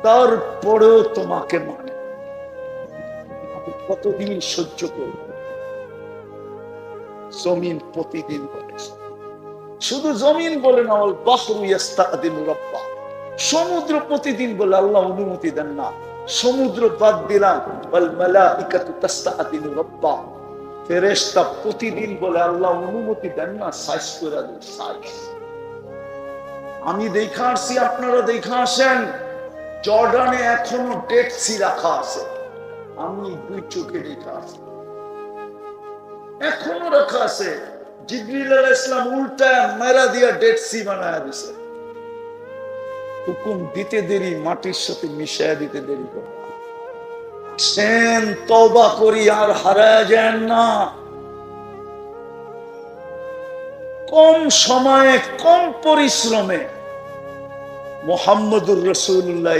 তারপরেও তোমাকে মানে কতদিন সহ্য করব? জমিন প্রতিদিন বলে, শুধু জমিন বলে না, সমুদ্র প্রতিদিন বলে আল্লাহ অনুমতি দেন না। সমুদ্র বাদ দিলাম, ফেরেশতা প্রতিদিন বলে আল্লাহ অনুমতি দেন না, সাইজ করে দেন, সাইজ। আমি দেখা আসছি, আপনারা দেখা আসেন, জর্ডানে এখনো ডেড সি রাখা আছে। আমি দুই চোখে দেখা আসছি, এখনো রাখা আছে। জিবরিল আলাইহিস সালাম উল্টায় মেরা দিয়া ডেড সি বানায়া দিছে। হুকুম দিতে দেরি, মাটির সাথে মিশায়া দিতে দেরি করে। সেন তওবা করি আর হারায় যান না। কম সময়ে কম পরিশ্রমে মুহাম্মদুর রাসূলুল্লাহ